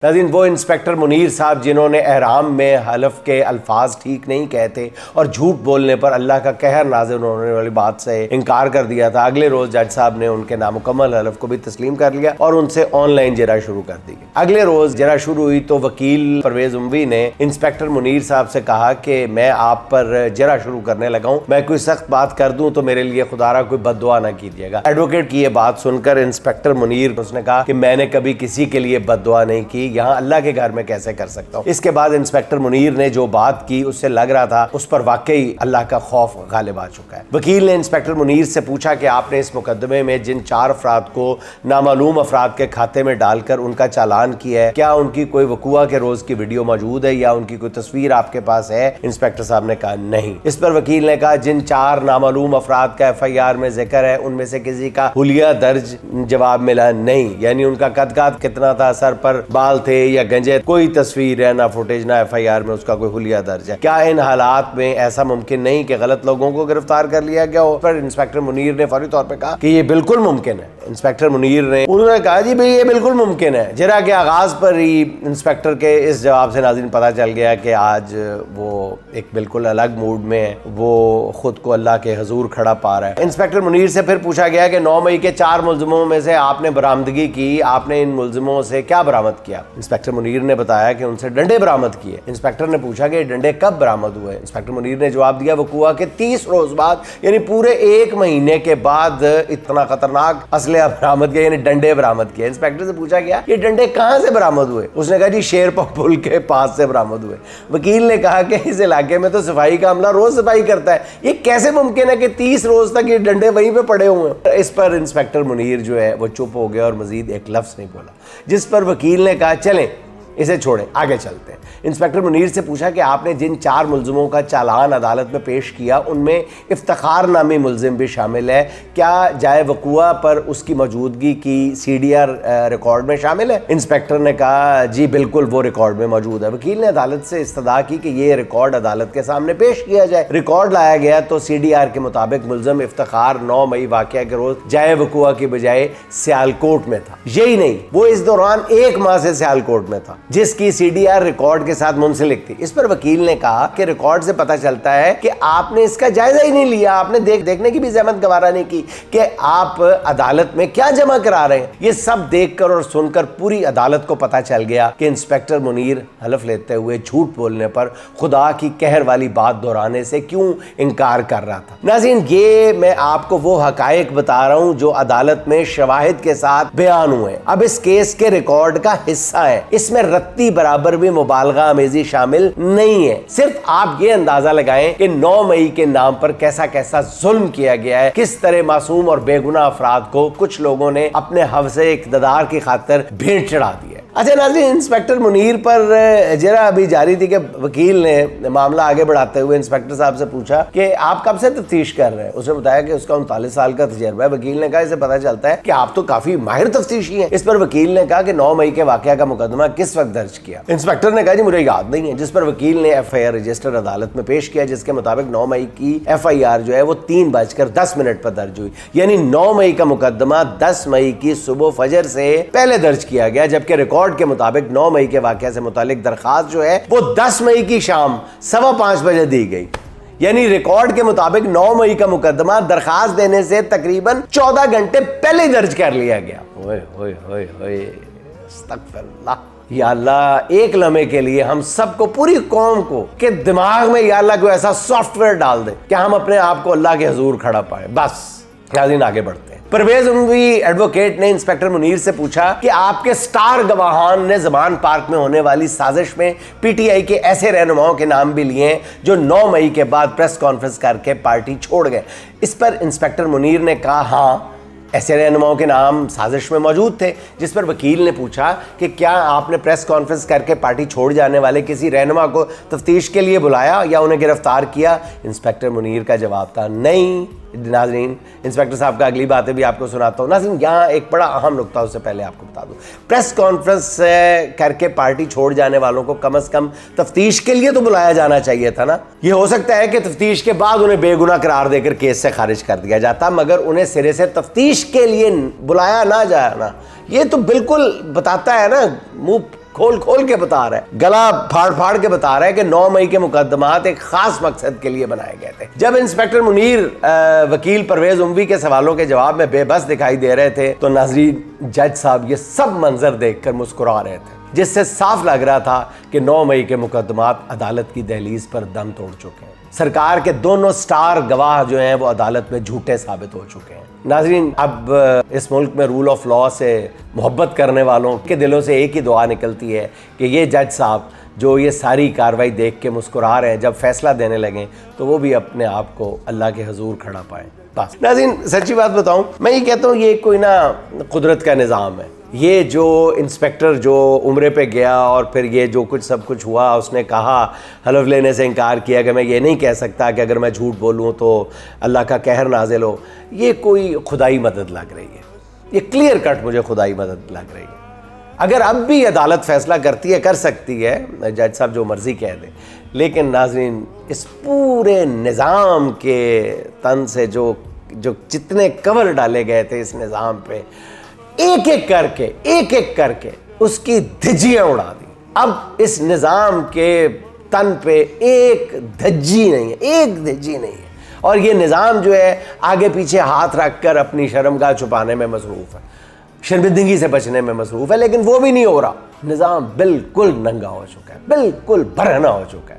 नाज़रीन, वो इंस्पेक्टर मुनीर साहब जिन्होंने एहराम में हलफ के अल्फाज ठीक नहीं कहते और झूठ बोलने पर अल्लाह का कहर नाज़िल होने वाली बात से इनकार कर दिया था, अगले रोज़ जज साहब ने उनके नामुकम्मल हलफ को भी तस्लीम कर लिया और उनसे ऑनलाइन जरा शुरू कर दी। अगले रोज़ जरा शुरू हुई तो वकील परवेज़ उमवी ने इंस्पेक्टर मुनीर साहब से कहा कि मैं आप पर जरा शुरू करने लगा हूँ, मैं कोई सख्त बात कर दूँ तो मेरे लिए खुदारा कोई बद्दुआ ना कीजिएगा। एडवोकेट की ये बात सुनकर इंस्पेक्टर मुनीर उसने कहा कि मैंने कभी किसी के लिए बद्दुआ नहीं की, यहाँ अल्लाह के घर में कैसे कर सकता हूँ। इसके बाद इंस्पेक्टर मुनीर ने जो बात की उससे लग रहा था उस पर वाकई अल्लाह का खौफ गालिब आ चुका है। वकील ने इंस्पेक्टर मुनीर से पूछा कि आपने इस मुकदमे में जिन 4 अफराद को नामालूम अफराद के खाते में डालकर उनका चालान किया है, क्या उनकी कोई वकूआ के रोज की वीडियो मौजूद है या उनकी कोई तस्वीर आपके पास है? इंस्पेक्टर साहब ने कहा नहीं। इस पर वकील ने कहा जिन 4 नामालूम अफराद का FIR में जिक्र है उनमें से किसी का हुलिया दर्ज? जवाब मिला नहीं। यानी उनका कद कितना था, सर पर बाल थे या गंजे, कोई तस्वीर है ना फुटेज ना FIR में उसका कोई हुलिया दर्ज है। क्या इन हालात में ऐसा मुमकिन नहीं कि गलत लोगों को गिरफ्तार कर लिया गया हो? पर इंस्पेक्टर मुनीर ने फौरी तौर पे कहा कि ये बिल्कुल मुमकिन है। इंस्पेक्टर मुनीर ने उन्होंने कहा जी भाई ये बिल्कुल मुमकिन है। जरा के आगाज पर ही इंस्पेक्टर के इस जवाब से नाज़रीन पता चल गया कि आज वो एक बिल्कुल अलग मूड में है, वो खुद को अल्लाह के हजूर खड़ा पा रहा है। इंस्पेक्टर मुनीर से फिर पूछा गया कि 9 मई के 4 मुलजिमों में से आपने बरामदगी की, आपने इन मुलजिमों से क्या बरामद किया? इंस्पेक्टर मुनीर ने बताया कि उनसे डंडे बरामद किए। इंस्पेक्टर ने पूछा कि डंडे कब बरामद हुए? इंस्पेक्टर मुनीर ने जवाब दिया वकूआ के 30 रोज बाद, यानी पूरे 1 महीने के बाद इतना खतरनाक असले बरामद किया, यानी डंडे बरामद किए। इंस्पेक्टर से पूछा गया ये डंडे कहां से बरामद हुए? उसने कहा जी शेरपा पुल के पास से बरामद हुए। वकील ने कहा कि इस इलाके में तो सफाई का अमला रोज सफाई करता है, ये कैसे मुमकिन है कि 30 रोज तक ये डंडे वहीं पे पड़े हुए हैं? इस पर इंस्पेक्टर मुनीर जो है वो चुप हो गया और मजीद एक लफ्ज नहीं बोला, जिस पर वकील ने कहा चलें इसे छोड़ें, आगे चलते हैं। इंस्पेक्टर मुनीर से पूछा कि आपने जिन 4 मुलजिमों का चालान अदालत में पेश किया उनमें इफ्तिखार नामी मुलजिम भी शामिल है, क्या जाए वकूआ पर उसकी मौजूदगी की CDR रिकॉर्ड में शामिल है? इंस्पेक्टर ने कहा जी बिल्कुल वो रिकॉर्ड में मौजूद है। वकील ने अदालत से इस्तदा की कि ये रिकॉर्ड अदालत के सामने पेश किया जाए। रिकॉर्ड लाया गया तो CDR के मुताबिक मुलजिम इफ्तिखार 9 मई वाक़या के रोज जाए वकूआ की बजाय सियालकोट में था। यही नहीं, वो इस दौरान 1 माह से सियालकोट में था जिसकी CDR रिकॉर्ड के साथ मुंसलिक थी। इस पर वकील ने कहा कि रिकॉर्ड से पता चलता है कि आपने इसका जायजा ही नहीं लिया, आपने देखने की भी जहमत गवारा नहीं की कि आप अदालत में क्या जमा करा रहे हैं। ये सब देखकर और सुनकर पूरी अदालत को पता चल गया कि इंस्पेक्टर मुनीर हलफ लेते हुए झूठ बोलने पर खुदा की कहर वाली बात दोहराने से क्यों इनकार कर रहा था। नाज़रीन, ये मैं आपको वो हकायक बता रहा हूं जो अदालत में शवाहिद के साथ बयान हुए, अब इस केस के रिकॉर्ड का हिस्सा है। इसमें रत्ती बराबर भी मुबालगा अमेजी शामिल नहीं है। सिर्फ आप ये अंदाजा लगाएं कि 9 मई के नाम पर कैसा कैसा जुल्म किया गया है, किस तरह मासूम और बेगुनाह अफराद को कुछ लोगों ने अपने हवसे इक़्तिदार की खातिर भेंट चढ़ा दी है। अच्छा नाज़रीन, इंस्पेक्टर मुनीर पर जरा अभी जारी थी कि वकील ने मामला आगे बढ़ाते हुए इंस्पेक्टर साहब से पूछा कि आप कब से तफ्तीश कर रहे हैं? उसने बताया कि उसका 39 साल का तजर्बा है। वकील ने कहा इसे पता चलता है कि आप तो काफी माहिर तफ्तीशी हैं। इस पर वकील ने कहा कि 9 मई के वाकया का मुकदमा किस वक्त दर्ज किया? इंस्पेक्टर ने कहा जी मुझे याद नहीं है। जिस पर वकील ने FIR रजिस्टर अदालत में पेश किया, जिसके मुताबिक 9 मई की FIR जो है वो 3:10 पर दर्ज हुई। यानी 9 मई का मुकदमा 10 मई की सुबह फजर से पहले दर्ज किया गया, जबकि रिकॉर्ड के मुताबिक 9 मई के वाकया से मुतालिक दरखास्त जो है वो 10 मई की शाम 5:15 बजे दी गई। यानी रिकॉर्ड के मुताबिक 9 मई का मुकदमा दरखास्त देने से तकरीबन 14 घंटे पहले दर्ज कर लिया गया। ओए ओए ओए ओए, अस्तगफिरुल्लाह। या अल्लाह, एक लम्हे के लिए हम सबको, पूरी कौम को के दिमाग में या अल्लाह कोई ऐसा सॉफ्टवेयर डाल दे कि हम अपने आप को अल्लाह के हुजूर खड़ा पाए। बस नाज़रीन आगे बढ़ते हैं। परवेज़ उमवी एडवोकेट ने इंस्पेक्टर मुनीर से पूछा कि आपके स्टार गवाहान ने ज़मान पार्क में होने वाली साजिश में PTI के ऐसे रहनुमाओं के नाम भी लिए हैं जो 9 मई के बाद प्रेस कॉन्फ्रेंस करके पार्टी छोड़ गए। इस पर इंस्पेक्टर मुनीर ने कहा हाँ, ऐसे रहनुमाओं के नाम साजिश में मौजूद थे। जिस पर वकील ने पूछा कि क्या आपने प्रेस कॉन्फ्रेंस करके पार्टी छोड़ जाने वाले किसी रहनुमा को तफ्तीश के लिए बुलाया या उन्हें गिरफ्तार किया? इंस्पेक्टर मुनीर का जवाब था नहीं। नाज़रीन, इंस्पेक्टर साहब का अगली बातें भी आपको सुनाता हूँ। नाज़रीन, यहाँ एक बड़ा अहम नुकता, उससे पहले आपको बता दूँ, प्रेस कॉन्फ्रेंस करके पार्टी छोड़ जाने वालों को कम से कम तफ्तीश के लिए तो बुलाया जाना चाहिए था ना। ये हो सकता है कि तफ्तीश के बाद उन्हें बेगुनाह करार देकर केस से खारिज कर दिया जाता, मगर उन्हें सिरे से तफ्तीश के लिए बुलाया ना जाना, ये तो बिल्कुल बताता है ना, मुंह खोल खोल के बता रहा है, गला फाड़ फाड़ के बता रहा है कि 9 मई के मुकदमात एक खास मकसद के लिए बनाए गए थे। जब इंस्पेक्टर मुनीर वकील परवेज उमवी के सवालों के जवाब में बेबस दिखाई दे रहे थे तो नाज़रीन, जज साहब ये सब मंजर देखकर मुस्कुरा रहे थे, जिससे साफ लग रहा था कि 9 मई के मुकदमात अदालत की दहलीज पर दम तोड़ चुके हैं। सरकार के दोनों स्टार गवाह जो हैं वो अदालत में झूठे साबित हो चुके हैं। नाज़रीन, अब इस मुल्क में रूल ऑफ लॉ से मोहब्बत करने वालों के दिलों से एक ही दुआ निकलती है कि ये जज साहब जो ये सारी कार्रवाई देख के मुस्कुरा रहे हैं, जब फैसला देने लगें तो वो भी अपने आप को अल्लाह के हजूर खड़ा पाएं। बस नाज़रीन, सच्ची बात बताऊं, मैं ये कहता हूँ ये कोई ना कुदरत का निज़ाम है। ये जो इंस्पेक्टर जो उम्रे पे गया और फिर ये जो कुछ सब कुछ हुआ, उसने कहा, हलफ लेने से इनकार किया कि मैं ये नहीं कह सकता कि अगर मैं झूठ बोलूँ तो अल्लाह का कहर नाजिल हो, ये कोई खुदाई मदद लग रही है। ये क्लियर कट मुझे खुदाई मदद लग रही है। अगर अब भी अदालत फैसला करती है, कर सकती है, जज साहब जो मर्जी कह दें, लेकिन नाज़रीन इस पूरे निज़ाम के तन से जो जितने कवर डाले गए थे इस निज़ाम पे, एक एक करके उसकी धज्जियां उड़ा दी। अब इस निज़ाम के तन पे एक धज्जी नहीं है, एक धज्जी नहीं है। और ये निज़ाम जो है आगे पीछे हाथ रखकर अपनी शर्मगाह छुपाने में मसरूफ़ है, शर्मिंदगी से बचने में मसरूफ़ है, लेकिन वो भी नहीं हो रहा। निज़ाम बिल्कुल नंगा हो चुका है, बिल्कुल बरहना हो चुका है।